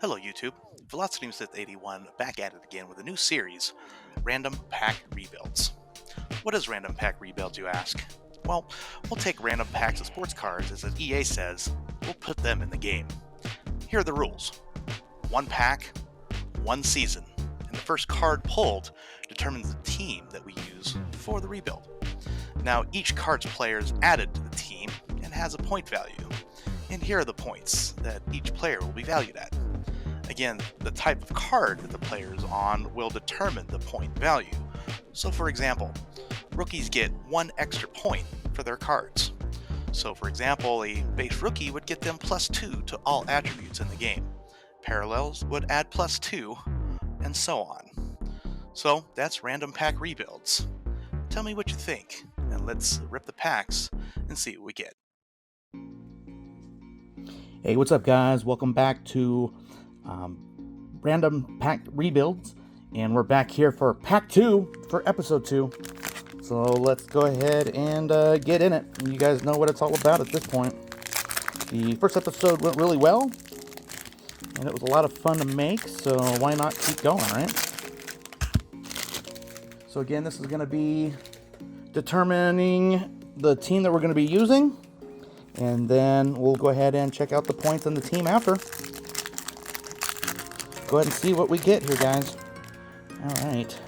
Hello YouTube, VelocitySmith81 back at it again with a new series, Random Pack Rebuilds. What is Random Pack Rebuilds, you ask? Well, we'll take random packs of sports cards, as the EA says, we'll put them in the game. Here are the rules. One pack, one season, and the first card pulled determines the team that we use for the rebuild. Now, each card's player is added to the team and has a point value. And here are the points that each player will be valued at. Again, the type of card that the player is on will determine the point value. So for example, rookies get 1 extra point for their cards. So for example, a base rookie would get them +2 to all attributes in the game. Parallels would add +2, and so on. So that's Random Pack Rebuilds. Tell me what you think, and let's rip the packs and see what we get. Hey, what's up, guys? Welcome back to Random Pack Rebuilds, and we're back here for Pack 2 for Episode 2. So let's go ahead and get in it. You guys know what it's all about at this point. The first episode went really well, and it was a lot of fun to make, so why not keep going, right? So again, this is going to be determining the team that we're going to be using. And then we'll go ahead and check out the points on the team after. Go ahead and see what we get here, guys. All right.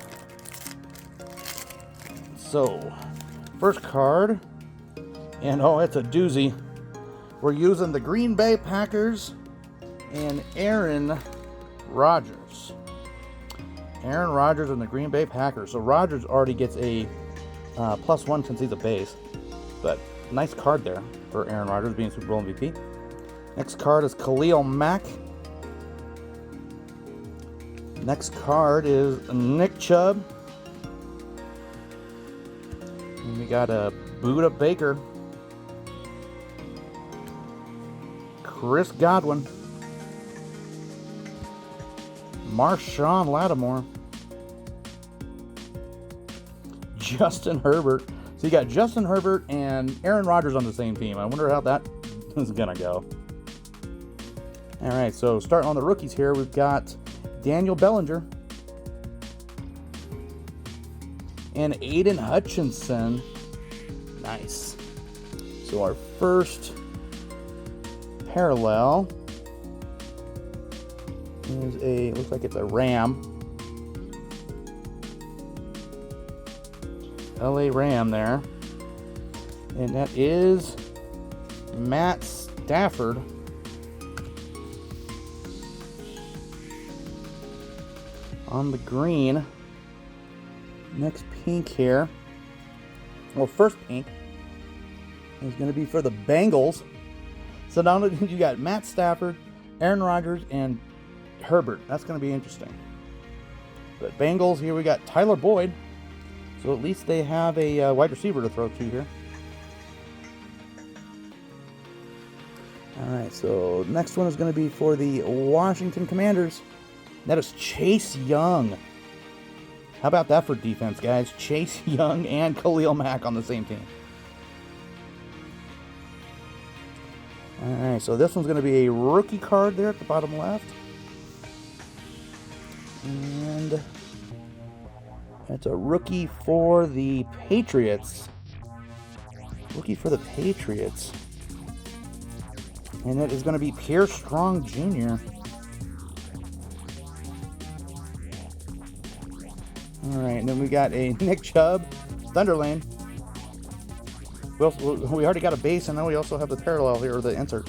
So, first card. And oh, it's a doozy. We're using the Green Bay Packers and Aaron Rodgers. Aaron Rodgers and the Green Bay Packers. So Rodgers already gets a +1 since he's a base. But nice card there for Aaron Rodgers being Super Bowl MVP. Next card is Khalil Mack. Next card is Nick Chubb. And we got a Buda Baker. Chris Godwin. Marshawn Lattimore. Justin Herbert. So you got Justin Herbert and Aaron Rodgers on the same team. I wonder how that is going to go. All right, so starting on the rookies here, we've got Daniel Bellinger and Aiden Hutchinson. Nice. So our first parallel is looks like it's a Ram. LA Ram there. And that is Matt Stafford. On the green. Next pink here. Well, first pink is going to be for the Bengals. So not only you got Matt Stafford, Aaron Rodgers, and Herbert. That's going to be interesting. But Bengals, here we got Tyler Boyd. So at least they have a wide receiver to throw to here. All right, so next one is going to be for the Washington Commanders. That is Chase Young. How about that for defense, guys? Chase Young and Khalil Mack on the same team. All right, so this one's going to be a rookie card there at the bottom left. And that's a rookie for the Patriots. Rookie for the Patriots. And that is going to be Pierre Strong Jr. Alright, and then we got a Nick Chubb, Thunderlane. We already got a base, and then we also have the parallel here, or the insert.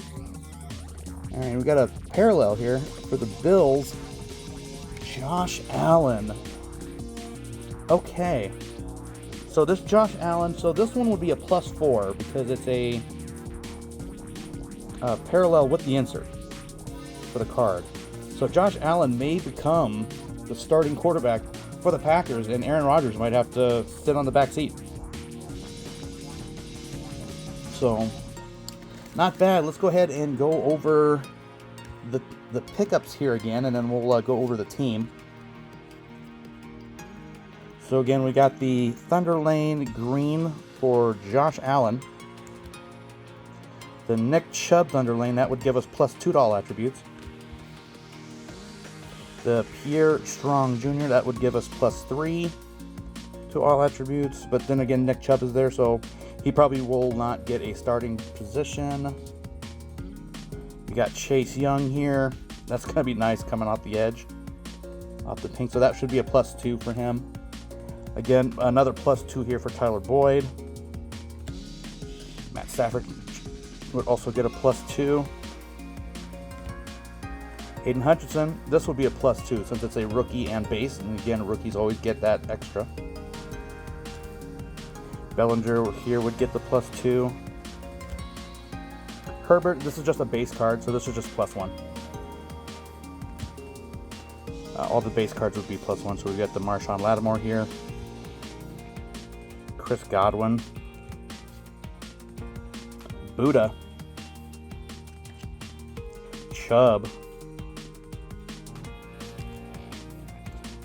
Alright, we got a parallel here for the Bills. Josh Allen. Okay, so this Josh Allen, so this one would be a +4 because it's a parallel with the insert for the card. So Josh Allen may become the starting quarterback for the Packers, and Aaron Rodgers might have to sit on the back seat. So, not bad. Let's go ahead and go over the pickups here again, and then we'll go over the team. So again, we got the Thunderlane green for Josh Allen. The Nick Chubb Thunderlane, that would give us +2 to all attributes. the Pierre Strong Jr., that would give us +3 to all attributes. But then again, Nick Chubb is there, so he probably will not get a starting position. We got Chase Young here. That's going to be nice coming off the edge, off the pink. So that should be a +2 for him. Again, another +2 here for Tyler Boyd. Matt Stafford would also get a +2. Hayden Hutchinson, this will be a +2 since it's a rookie and base. And again, rookies always get that extra. Bellinger here would get the +2. Herbert, this is just a base card, so this is just +1. All the base cards would be +1, so we got the Marshawn Lattimore here. Chris Godwin. Buddha. Chubb.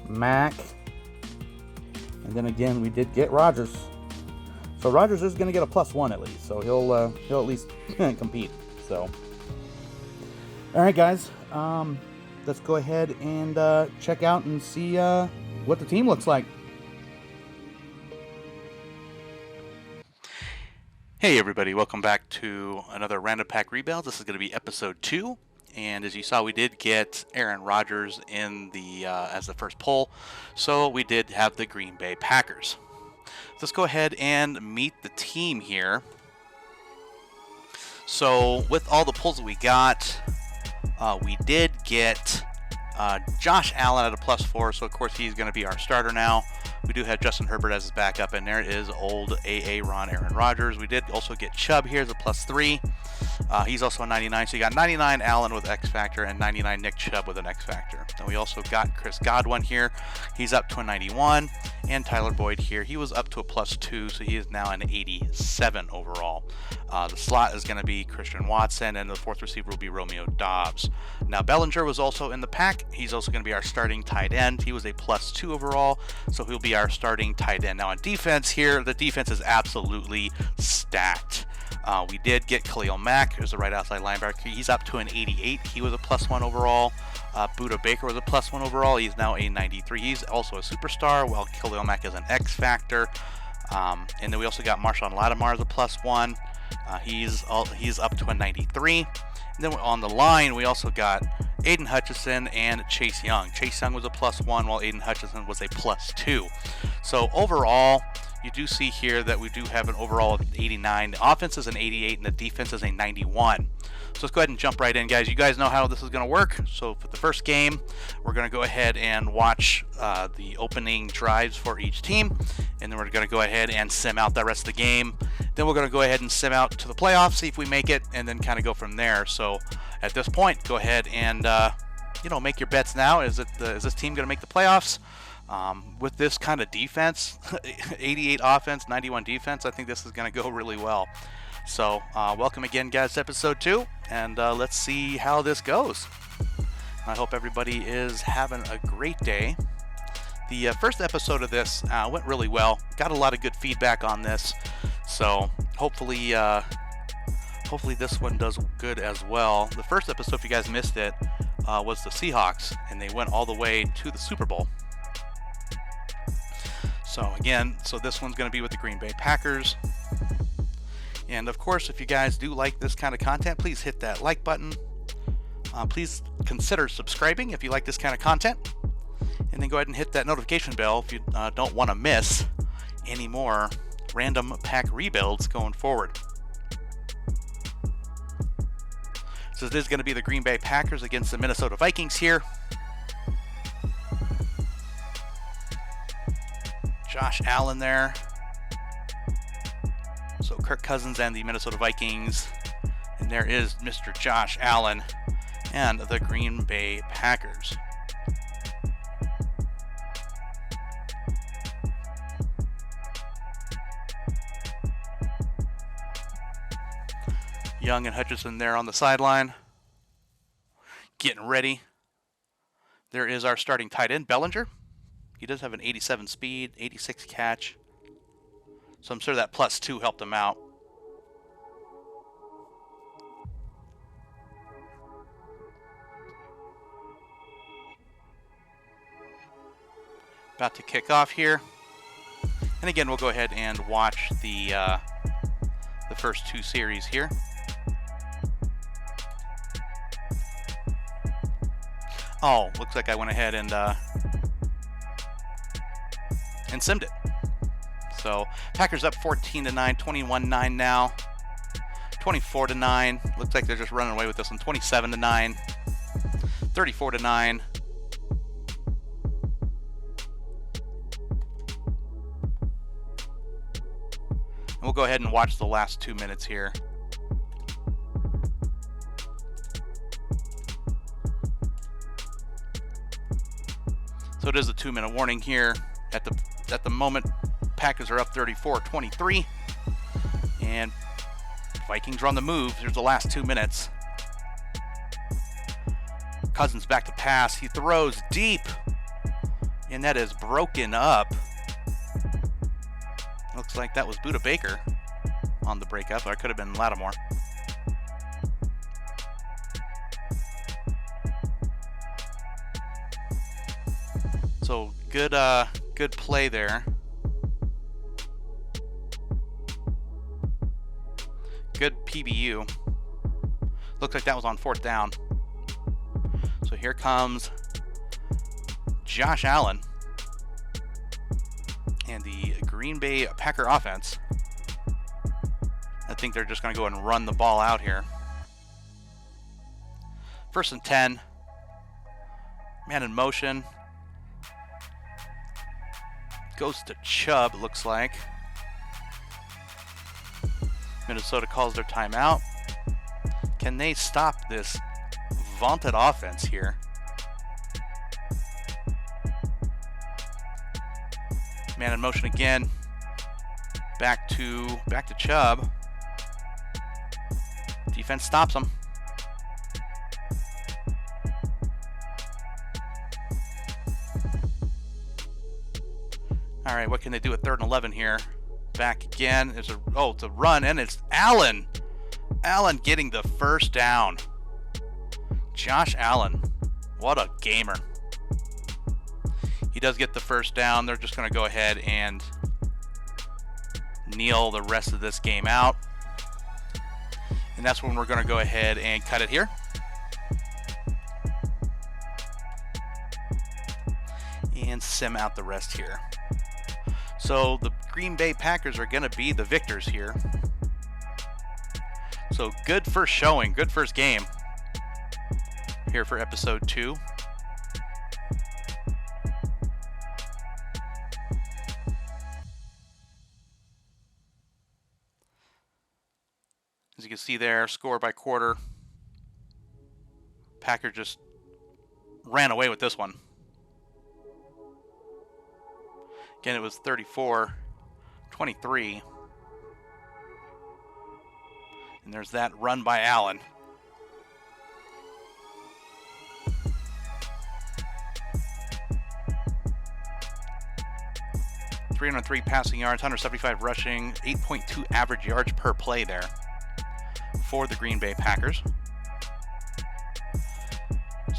Mack. And then again, we did get Rodgers. So Rodgers is going to get a +1 at least, so he'll at least compete. So, all right, guys, let's go ahead and check out and see what the team looks like. Hey everybody, welcome back to another Random Pack Rebuild. This is going to be episode 2, and as you saw, we did get Aaron Rodgers in the as the first pull, so we did have the Green Bay Packers. Let's go ahead and meet the team here. So with all the pulls that we got, we did get Josh Allen at a +4, so of course he's going to be our starter now. We do have Justin Herbert as his backup, and there is old AA Ron Aaron Rodgers. We did also get Chubb here as a +3. He's also a 99, so you got 99 Allen with X Factor and 99 Nick Chubb with an X Factor. Then we also got Chris Godwin here. He's up to a 91, and Tyler Boyd here. He was up to a +2, so he is now an 87 overall. The slot is going to be Christian Watson, and the fourth receiver will be Romeo Doubs. Now Bellinger was also in the pack. He's also going to be our starting tight end. He was a +2 overall, so he'll be our starting tight end. Now on defense here, the defense is absolutely stacked. We did get Khalil Mack, who's the right outside linebacker. He's up to an 88. He was a +1 overall. Buda Baker was a +1 overall. He's now a 93. He's also a superstar, while Khalil Mack is an X Factor. And then we also got Marshawn Lattimore as a +1. He's up to a 93. And then on the line, we also got Aiden Hutchinson and Chase Young. Chase Young was a +1, while Aiden Hutchinson was a +2. So overall, you do see here that we do have an overall of 89. The offense is an 88, and the defense is a 91. So let's go ahead and jump right in, guys. You guys know how this is going to work. So for the first game, we're going to go ahead and watch the opening drives for each team, and then we're going to go ahead and sim out the rest of the game. Then we're going to go ahead and sim out to the playoffs, see if we make it, and then kind of go from there. So at this point, go ahead and make your bets now. Is this team going to make the playoffs? With this kind of defense, 88 offense, 91 defense, I think this is going to go really well. So welcome again, guys, to episode 2, and let's see how this goes. I hope everybody is having a great day. The first episode of this went really well. Got a lot of good feedback on this, so hopefully this one does good as well. The first episode, if you guys missed it, was the Seahawks, and they went all the way to the Super Bowl. So this one's going to be with the Green Bay Packers. And of course, if you guys do like this kind of content, please hit that like button. Please consider subscribing if you like this kind of content. And then go ahead and hit that notification bell if you don't want to miss any more random pack rebuilds going forward. So this is going to be the Green Bay Packers against the Minnesota Vikings here. Josh Allen there. So Kirk Cousins and the Minnesota Vikings. And there is Mr. Josh Allen and the Green Bay Packers. Young and Hutchinson there on the sideline, getting ready. There is our starting tight end, Bellinger. He does have an 87 speed, 86 catch. So I'm sure that +2 helped him out. About to kick off here. And again, we'll go ahead and watch the first two series here. Oh, looks like I went ahead and simmed it. So Packers up 14-9, 21-9 now, 24-9. Looks like they're just running away with this one. 27-9, 34-9. And we'll go ahead and watch the last 2 minutes here. So it is a 2-minute warning here. At the moment, Packers are up 34-23, and Vikings are on the move. Here's the last 2 minutes. Cousins back to pass. He throws deep, and that is broken up. Looks like that was Buda Baker on the breakup, or it could have been Lattimore. So good play there. Good PBU. Looks like that was on 4th down. So here comes Josh Allen and the Green Bay Packer offense. I think they're just going to go and run the ball out here. 1st and 10. Man in motion. Goes to Chubb, it looks like. Minnesota calls their timeout. Can they stop this vaunted offense here? Man in motion again. Back to Chubb. Defense stops him. All right, what can they do at 3rd and 11 here? Back again. It's a run, and it's Allen. Allen getting the first down. Josh Allen, what a gamer. He does get the first down. They're just going to go ahead and kneel the rest of this game out. And that's when we're going to go ahead and cut it here. And sim out the rest here. So the Green Bay Packers are going to be the victors here. So good first showing, good first game here for episode 2. As you can see there, score by quarter. Packers just ran away with this one. Again, it was 34-23. And there's that run by Allen. .303 passing yards, 175 rushing, 8.2 average yards per play there for the Green Bay Packers.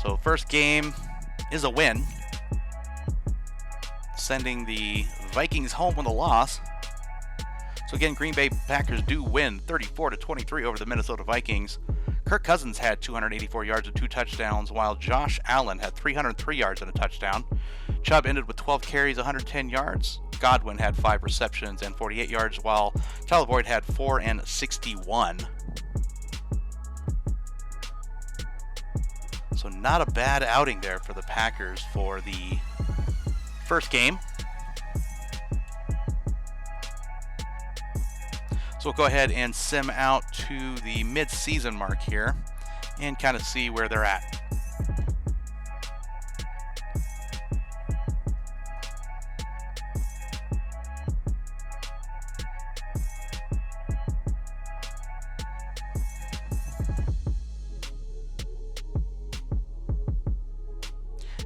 So first game is a win, sending the Vikings home with a loss. So again, Green Bay Packers do win 34-23 over the Minnesota Vikings. Kirk Cousins had 284 yards and 2 touchdowns, while Josh Allen had 303 yards and a touchdown. Chubb ended with 12 carries, 110 yards. Godwin had 5 receptions and 48 yards, while Tyler Boyd had 4 and 61. So not a bad outing there for the Packers for the first game. So we'll go ahead and sim out to the mid-season mark here and kind of see where they're at.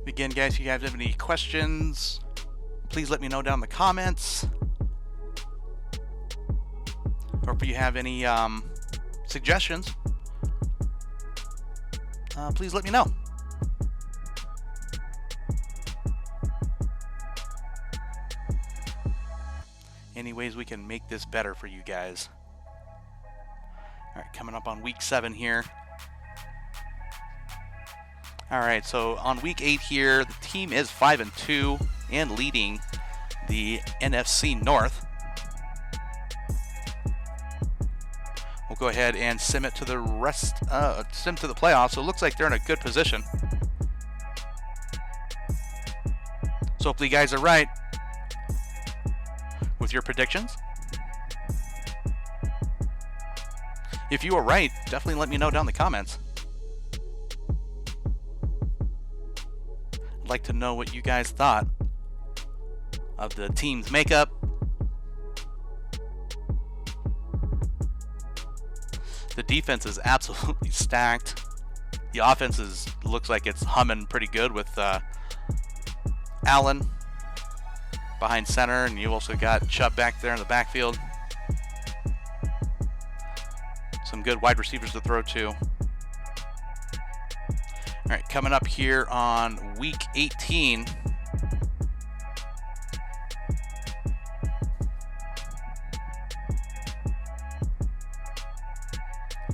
Again, guys, if you guys have any questions, please let me know down in the comments. Or if you have any suggestions, please let me know. many ways we can make this better for you guys. All right, coming up on week 7 here. All right, so on week 8 here, the team is 5-2 and leading the NFC North. We'll go ahead and sim it to the sim to the playoffs. So it looks like they're in a good position. So hopefully you guys are right with your predictions. If you are right, definitely let me know down in the comments. I'd like to know what you guys thought of the team's makeup. The defense is absolutely stacked. The offense looks like it's humming pretty good with Allen behind center, and you also got Chubb back there in the backfield. Some good wide receivers to throw to. All right, coming up here on week 18.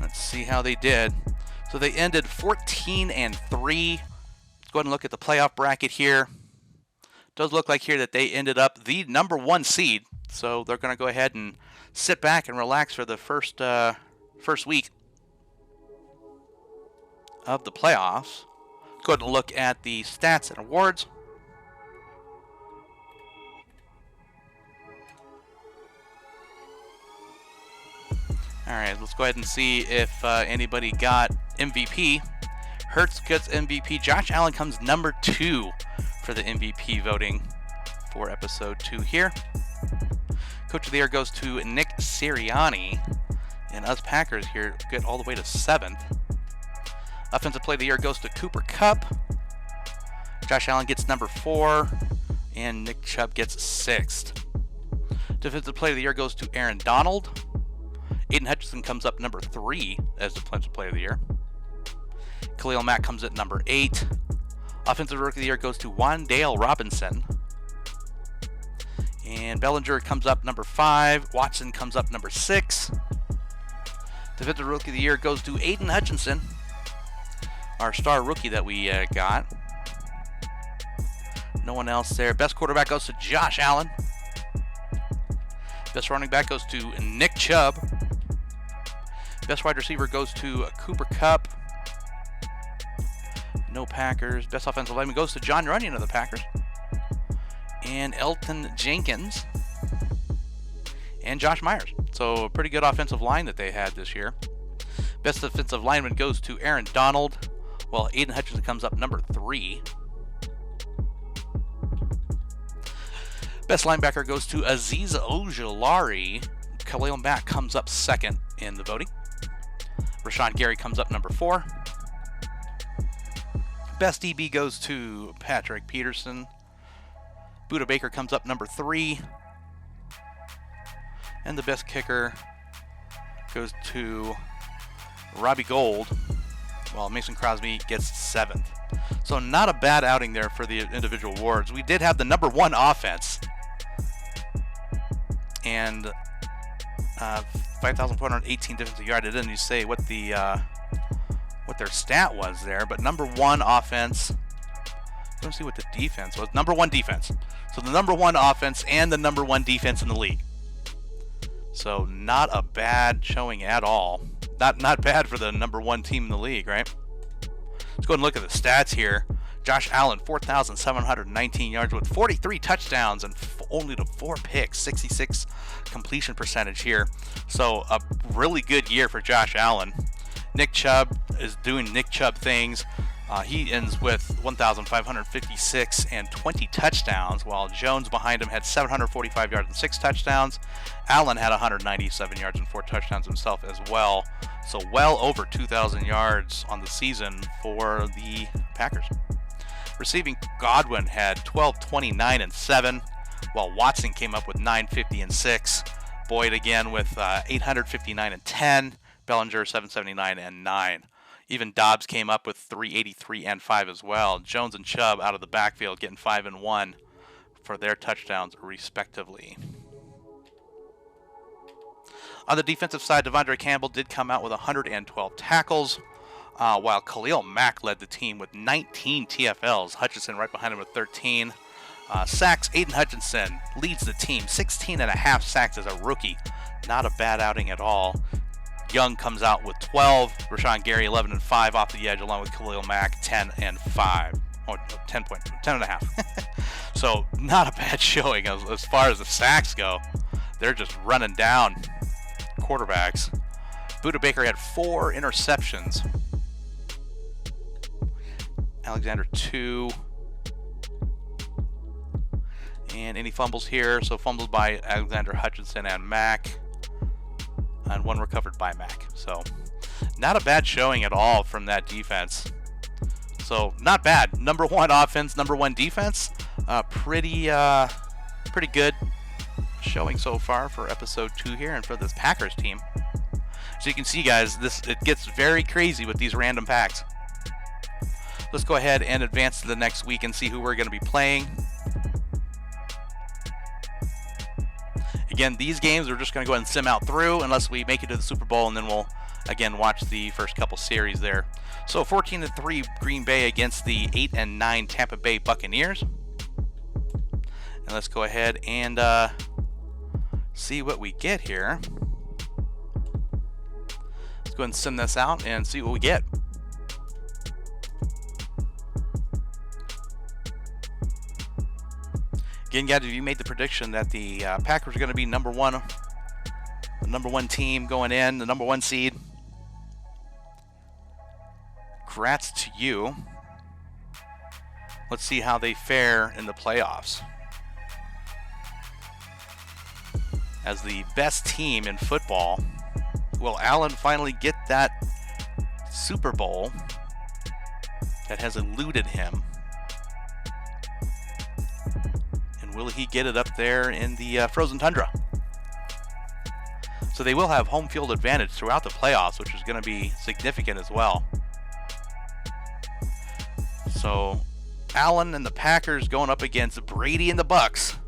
Let's see how they did. So they ended 14-3. Let's go ahead and look at the playoff bracket here. Does look like here that they ended up the number 1 seed. So they're going to go ahead and sit back and relax for the first week of the playoffs. Let's go ahead and look at the stats and awards. All right, let's go ahead and see if anybody got MVP. Hurts gets MVP. Josh Allen comes number 2 for the MVP voting for episode 2 here. Coach of the Year goes to Nick Sirianni. And us Packers here get all the way to 7th. Offensive Player of the Year goes to Cooper Kupp. Josh Allen gets number 4. And Nick Chubb gets 6th. Defensive Player of the Year goes to Aaron Donald. Aiden Hutchinson comes up number 3 as Defensive Player of the Year. Khalil Mack comes at number 8. Offensive Rookie of the Year goes to Wan'Dale Robinson. And Bellinger comes up number 5. Watson comes up number 6. Defensive Rookie of the Year goes to Aiden Hutchinson, our star rookie that we got. No one else there. Best quarterback goes to Josh Allen. Best running back goes to Nick Chubb. Best wide receiver goes to Cooper Kupp. No Packers. Best offensive lineman goes to John Runyon of the Packers. And Elton Jenkins. And Josh Myers. So a pretty good offensive line that they had this year. Best defensive lineman goes to Aaron Donald, while Aiden Hutchinson comes up number 3. Best linebacker goes to Azeez Ojulari. Khalil Mack comes up 2nd in the voting. Rashawn Gary comes up number 4. Best DB goes to Patrick Peterson. Budda Baker comes up number 3. And the best kicker goes to Robbie Gould, while Mason Crosby gets 7th. So not a bad outing there for the individual awards. We did have the number 1 offense. And 5,418 defensive yards. It didn't you say what their stat was there, but number 1 offense. Let's see what the defense was. Number 1 defense. So the number 1 offense and the number 1 defense in the league. So not a bad showing at all. Not bad for the number 1 team in the league, right? Let's go ahead and look at the stats here. Josh Allen, 4,719 yards with 43 touchdowns and only to 4 picks, 66 completion percentage here. So a really good year for Josh Allen. Nick Chubb is doing Nick Chubb things. He ends with 1,556 and 20 touchdowns, while Jones behind him had 745 yards and 6 touchdowns. Allen had 197 yards and 4 touchdowns himself as well. So well over 2,000 yards on the season for the Packers. Receiving, Godwin had 1,229 and 7, while Watson came up with 950 and 6. Boyd again with 859 and 10. Bellinger 779 and 9. Even Dobbs came up with 383 and 5 as well. Jones and Chubb out of the backfield getting 5 and 1 for their touchdowns respectively. On the defensive side, Devondre Campbell did come out with 112 tackles, while Khalil Mack led the team with 19 TFLs. Hutchinson right behind him with 13. Sacks, Aiden Hutchinson leads the team, 16.5 sacks as a rookie. Not a bad outing at all. Young comes out with 12. Rashawn Gary, 11 and 5 off the edge, along with Khalil Mack, 10 and 5. Oh, 10 and a half. So not a bad showing as far as the sacks go. They're just running down quarterbacks. Buda Baker had 4 interceptions. Alexander 2. And any fumbles here? So fumbles by Alexander Hutchinson and Mack. And 1 recovered by Mack. So not a bad showing at all from that defense. So not bad. Number 1 offense, number 1 defense. Pretty good showing so far for episode 2 here and for this Packers team. So you can see, guys, it gets very crazy with these random packs. Let's go ahead and advance to the next week and see who we're going to be playing. Again, these games we're just going to go ahead and sim out through unless we make it to the Super Bowl, and then we'll again watch the first couple series there. So 14-3 Green Bay against the 8-9 Tampa Bay Buccaneers. And let's go ahead and see what we get here. Let's go ahead and sim this out and see what we get. Again, guys, if you made the prediction that the Packers are going to be number one team going in, the number 1 seed, congrats to you. Let's see how they fare in the playoffs. As the best team in football, will Allen finally get that Super Bowl that has eluded him? Will he get it up there in the frozen tundra? So they will have home field advantage throughout the playoffs, which is going to be significant as well. So Allen and the Packers going up against Brady and the Bucks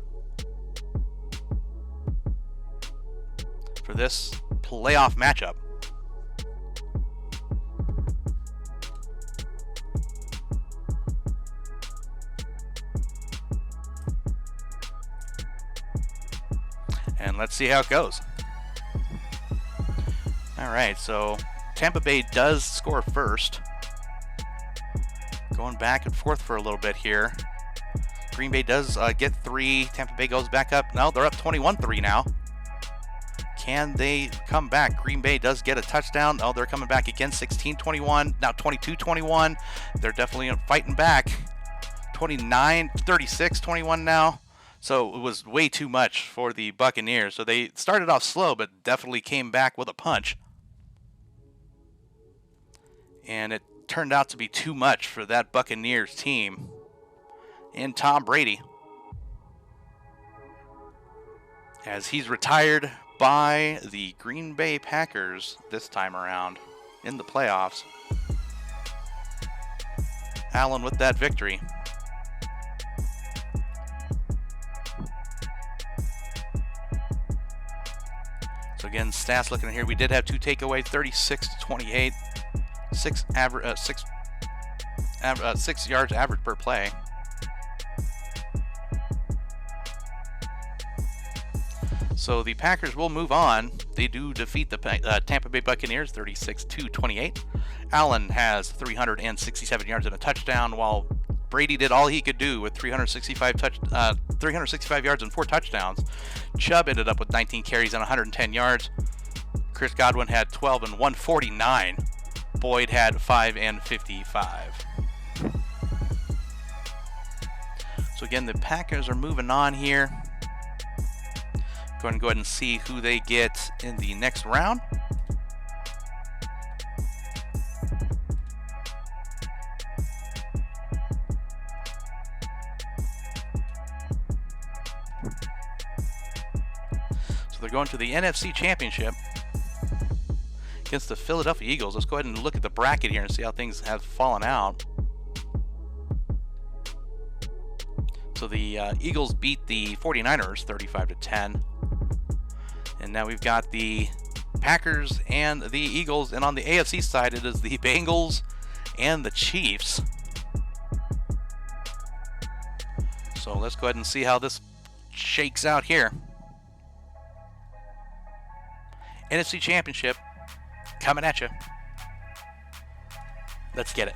for this playoff matchup. And let's see how it goes. All right, so Tampa Bay does score first. Going back and forth for a little bit here. Green Bay does get 3. Tampa Bay goes back up. No, they're up 21-3 now. Can they come back? Green Bay does get a touchdown. Oh, they're coming back again. 16-21. Now 22-21. They're definitely fighting back. 36-21 now. So it was way too much for the Buccaneers. So they started off slow, but definitely came back with a punch. And it turned out to be too much for that Buccaneers team and Tom Brady, as he's retired by the Green Bay Packers this time around in the playoffs. Allen with that victory. So again, stats looking here, we did have 2 takeaways, 36-28, 6 yards average per play. So the Packers will move on. They do defeat the Tampa Bay Buccaneers 36-28. Allen has 367 yards and a touchdown, while Brady did all he could do with 365 yards and 4 touchdowns. Chubb ended up with 19 carries and 110 yards. Chris Godwin had 12 and 149. Boyd had 5 and 55. So again, the Packers are moving on here. Go ahead and see who they get in the next round. So they're going to the NFC Championship against the Philadelphia Eagles. Let's go ahead and look at the bracket here and see how things have fallen out. So the Eagles beat the 49ers 35-10. And now we've got the Packers and the Eagles. And on the AFC side, it is the Bengals and the Chiefs. So let's go ahead and see how this shakes out here. NFC Championship coming at you. Let's get it.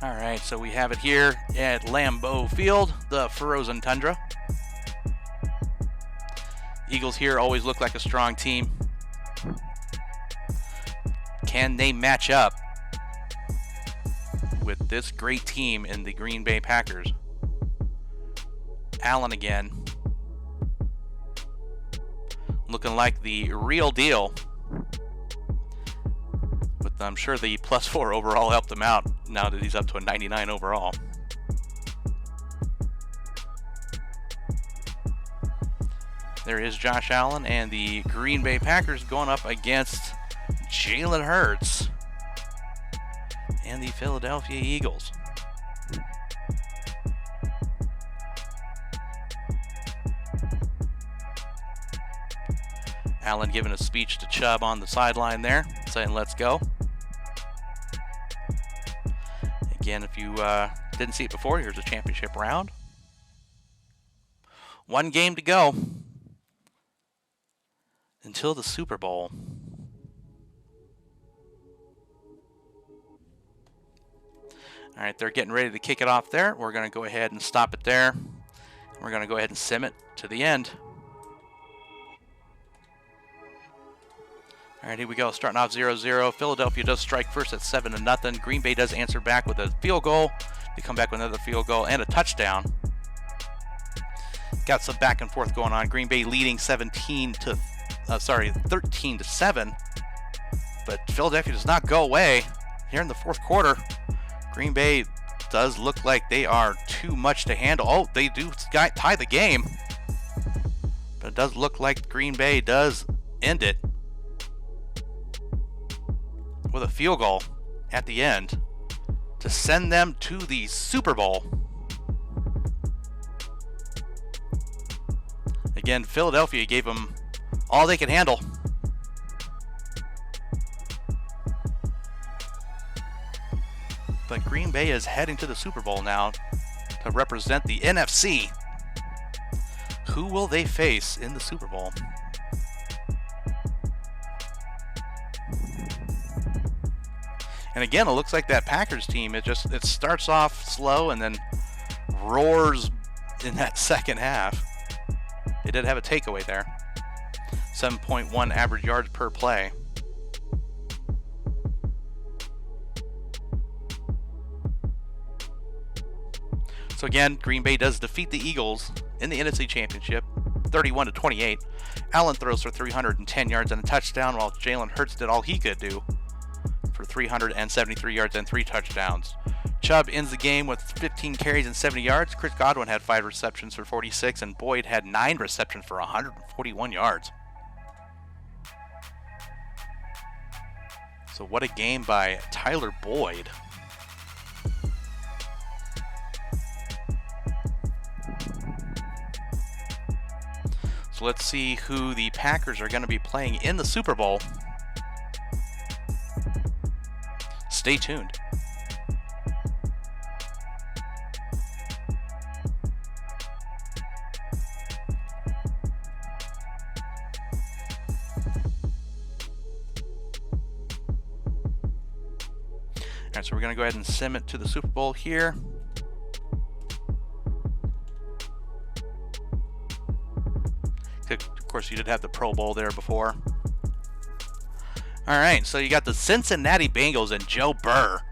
All right, so we have it here at Lambeau Field, the frozen tundra. Eagles here always look like a strong team. Can they match up with this great team in the Green Bay Packers? Allen again, looking like the real deal. But I'm sure the +4 overall helped him out now that he's up to a 99 overall. There is Josh Allen and the Green Bay Packers going up against Jalen Hurts and the Philadelphia Eagles. Allen giving a speech to Chubb on the sideline there, saying let's go. Again, if you didn't see it before, here's a championship round. One game to go until the Super Bowl. All right, they're getting ready to kick it off there. We're going to go ahead and stop it there. We're going to go ahead and sim it to the end. All right, here we go. Starting off 0-0. Philadelphia does strike first at 7-0. Green Bay does answer back with a field goal. They come back with another field goal and a touchdown. Got some back and forth going on. Green Bay leading 13-7. But Philadelphia does not go away here in the fourth quarter. Green Bay does look like they are too much to handle. Oh, they do tie the game. But it does look like Green Bay does end it with a field goal at the end to send them to the Super Bowl. Again, Philadelphia gave them all they could handle. But Green Bay is heading to the Super Bowl now to represent the NFC. Who will they face in the Super Bowl? And again, it looks like that Packers team, it starts off slow and then roars in that second half. They did have a takeaway there. 7.1 average yards per play. So again, Green Bay does defeat the Eagles in the NFC Championship, 31-28. Allen throws for 310 yards and a touchdown, while Jalen Hurts did all he could do for 373 yards and 3 touchdowns. Chubb ends the game with 15 carries and 70 yards. Chris Godwin had 5 receptions for 46, and Boyd had 9 receptions for 141 yards. So what a game by Tyler Boyd. So let's see who the Packers are going to be playing in the Super Bowl. Stay tuned. All right, so we're going to go ahead and sim it to the Super Bowl here. Of course, you did have the Pro Bowl there before. All right, so you got the Cincinnati Bengals and Joe Burr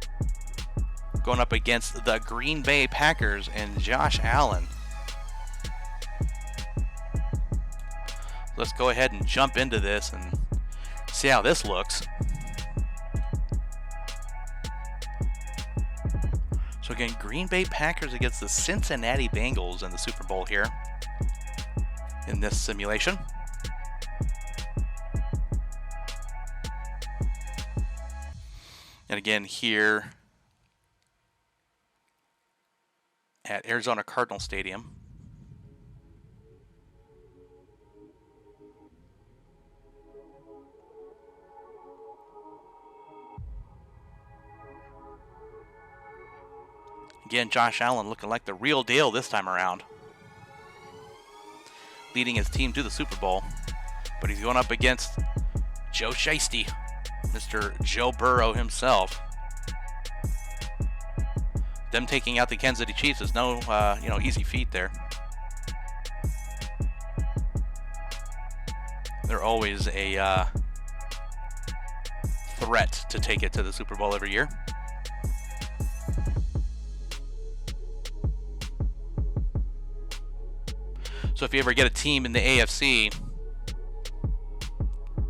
going up against the Green Bay Packers and Josh Allen. Let's go ahead and jump into this and see how this looks. So again, Green Bay Packers against the Cincinnati Bengals in the Super Bowl here in this simulation. And again here, at Arizona Cardinal Stadium. Again, Josh Allen looking like the real deal this time around, leading his team to the Super Bowl. But he's going up against Joe Shiesty, Mr. Joe Burrow himself. Them taking out the Kansas City Chiefs is no, easy feat there. They're always a threat to take it to the Super Bowl every year. So if you ever get a team in the AFC,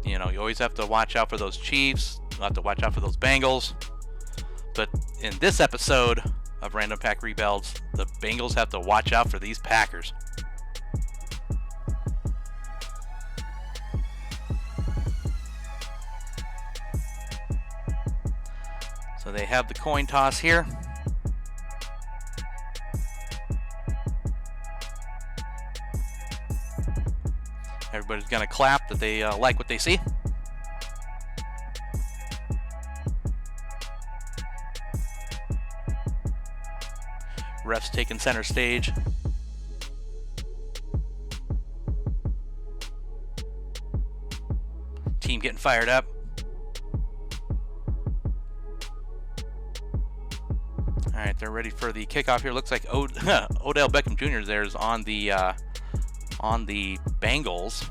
you always have to watch out for those Chiefs. You have to watch out for those Bengals. But in this episode of Random Pack Rebuilds, the Bengals have to watch out for these Packers. So they have the coin toss here. Everybody's going to clap that they like what they see. Refs taking center stage. Team getting fired up. All right, they're ready for the kickoff here. Looks like Odell Beckham Jr. there's on the Bengals.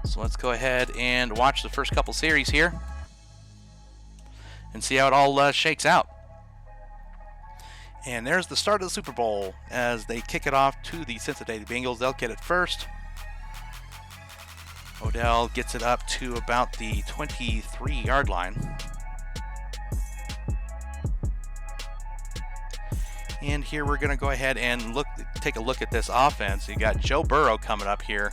So let's go ahead and watch the first couple series here and see how it all shakes out. And there's the start of the Super Bowl as they kick it off to the Cincinnati Bengals. They'll get it first. Odell gets it up to about the 23-yard line. And here we're going to go ahead and take a look at this offense. You got Joe Burrow coming up here.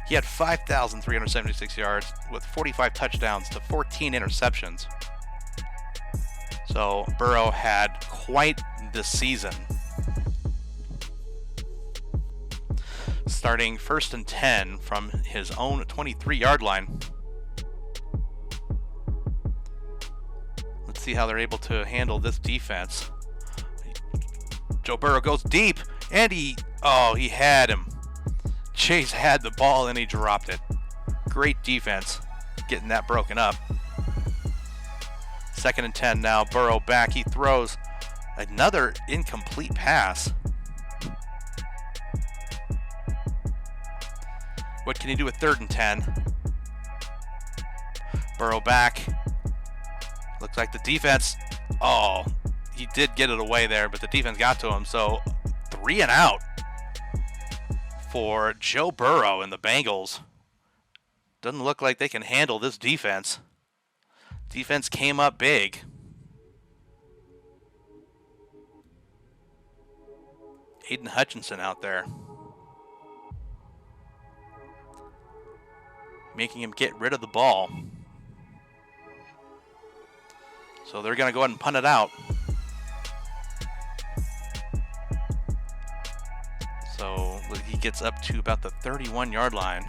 He had 5,376 yards with 45 touchdowns to 14 interceptions. So Burrow had quite the season. Starting 1st and 10 from his own 23-yard line. Let's see how they're able to handle this defense. Joe Burrow goes deep, and he had him. Chase had the ball, and he dropped it. Great defense getting that broken up. 2nd and 10 now. Burrow back. He throws another incomplete pass. What can he do with 3rd and 10? Burrow back. Looks like the defense. Oh, he did get it away there, but the defense got to him. So 3 and out for Joe Burrow and the Bengals. Doesn't look like they can handle this defense. Defense came up big. Aiden Hutchinson out there, making him get rid of the ball. So they're going to go ahead and punt it out. So he gets up to about the 31-yard line.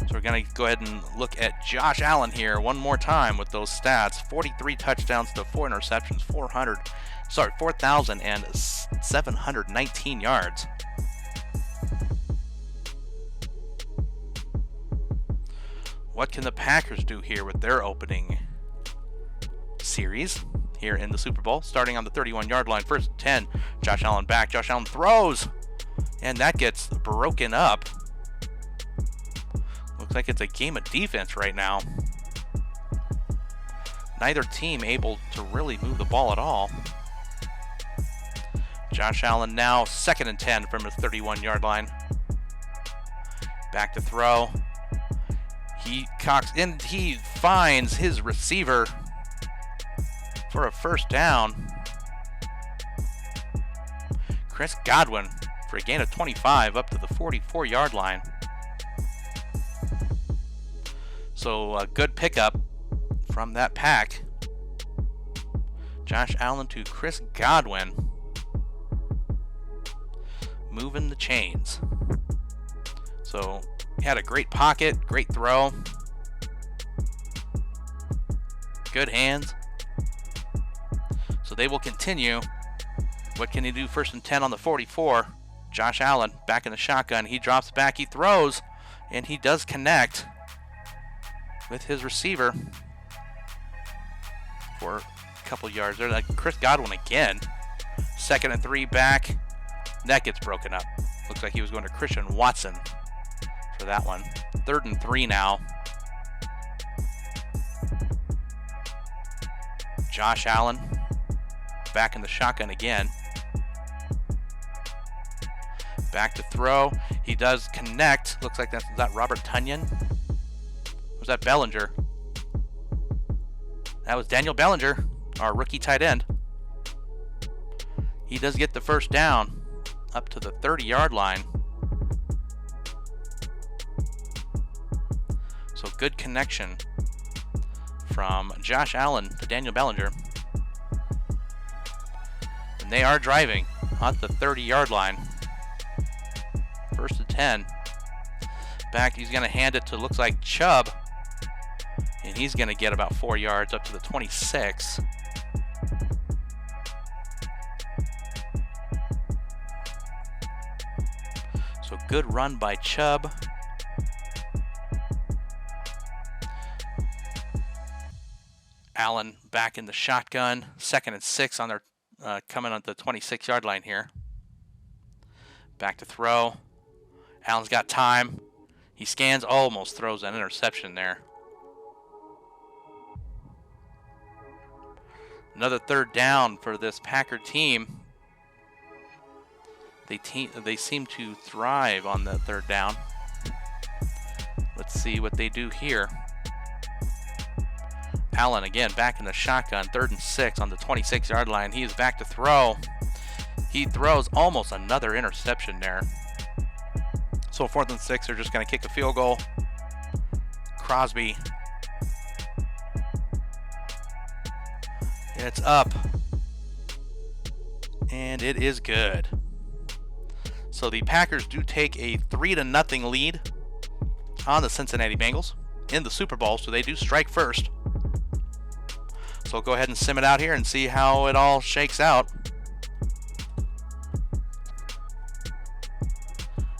So we're going to go ahead and look at Josh Allen here one more time with those stats. 43 touchdowns to 4 interceptions, 4,719 yards. What can the Packers do here with their opening series here in the Super Bowl? Starting on the 31-yard line, 1st and 10. Josh Allen back. Josh Allen throws, and that gets broken up. Looks like it's a game of defense right now. Neither team able to really move the ball at all. Josh Allen now 2nd and 10 from his 31-yard line. Back to throw. He cocks in. He finds his receiver for a 1st down. Chris Godwin for a gain of 25 up to the 44-yard line. So a good pickup from that pack. Josh Allen to Chris Godwin. Moving the chains. So he had a great pocket, great throw. Good hands. So they will continue. What can he do? 1st and 10 on the 44. Josh Allen back in the shotgun. He drops back, he throws, and he does connect with his receiver for a couple yards there. Like Chris Godwin again. 2nd and 3 back. That gets broken up. Looks like he was going to Christian Watson for that one. 3rd and 3 now. Josh Allen back in the shotgun again. Back to throw. He does connect. Looks like that's, is that Robert Tunyon? Or was that Bellinger? That was Daniel Bellinger, our rookie tight end. He does get the first down up to the 30-yard line. So good connection from Josh Allen to Daniel Bellinger. And they are driving at the 30-yard line. 1st and 10. Back, he's going to hand it to, looks like, Chubb. And he's going to get about 4 yards up to the 26. So good run by Chubb. Allen back in the shotgun. 2nd and 6 on their coming on the 26-yard line here. Back to throw. Allen's got time. He scans, almost throws an interception there. Another 3rd down for this Packer team. They seem to thrive on the 3rd down. Let's see what they do here. Allen again back in the shotgun. 3rd and 6 on the 26-yard line. He is back to throw. He throws almost another interception there. So 4th and 6, they're just going to kick a field goal. Crosby. It's up. And it is good. So the Packers do take a 3-0 lead on the Cincinnati Bengals in the Super Bowl. So they do strike first. So we'll go ahead and sim it out here and see how it all shakes out.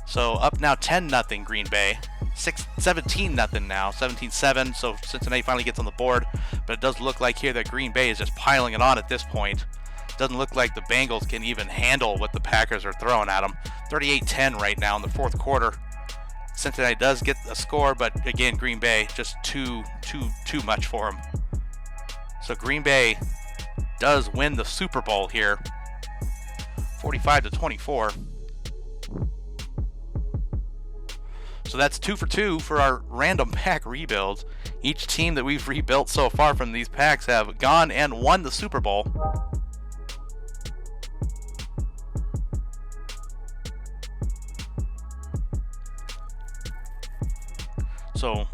So up now 10-0 Green Bay. 17-0 now. 17-7. So Cincinnati finally gets on the board. But it does look like here that Green Bay is just piling it on at this point. Doesn't look like the Bengals can even handle what the Packers are throwing at them. 38-10 right now in the 4th quarter. Cincinnati does get a score, but again, Green Bay just too much for them. So Green Bay does win the Super Bowl here. 45-24. So that's 2 for 2 for our random pack rebuilds. Each team that we've rebuilt so far from these packs have gone and won the Super Bowl. So,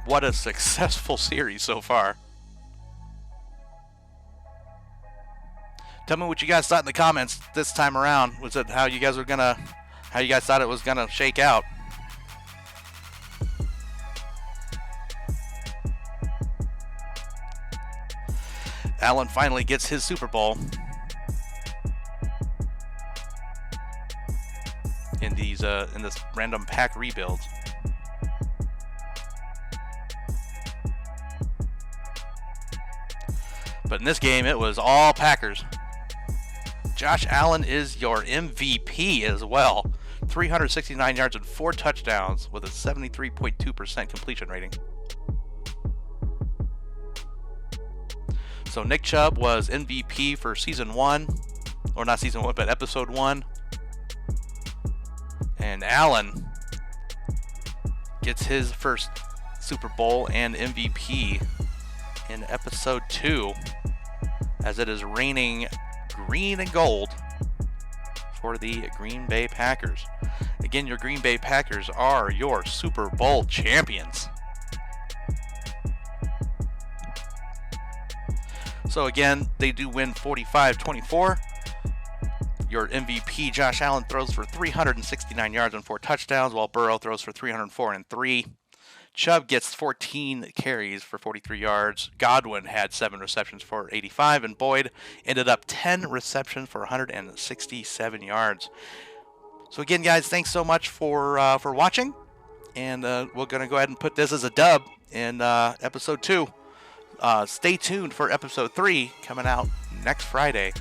what a successful series so far. Tell me what you guys thought in the comments this time around. Was it how you guys thought it was gonna shake out? Allen finally gets his Super Bowl in this random pack rebuild. But in this game, it was all Packers. Josh Allen is your MVP as well. 369 yards and 4 touchdowns with a 73.2% completion rating. So Nick Chubb was MVP for season 1, or not season 1, but episode 1. And Allen gets his first Super Bowl and MVP in episode 2, as it is raining green and gold for the Green Bay Packers. Again, your Green Bay Packers are your Super Bowl champions. So again, they do win 45-24. Your MVP, Josh Allen, throws for 369 yards and 4 touchdowns, while Burrow throws for 304 and 3. Chubb gets 14 carries for 43 yards. Godwin had 7 receptions for 85, and Boyd ended up 10 receptions for 167 yards. So again, guys, thanks so much for watching, and we're going to go ahead and put this as a dub in episode 2. Stay tuned for episode 3 coming out next Friday.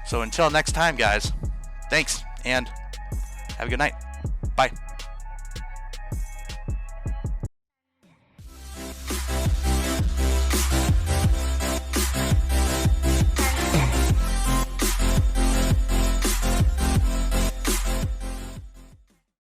So until next time, guys, thanks, and have a good night. Bye.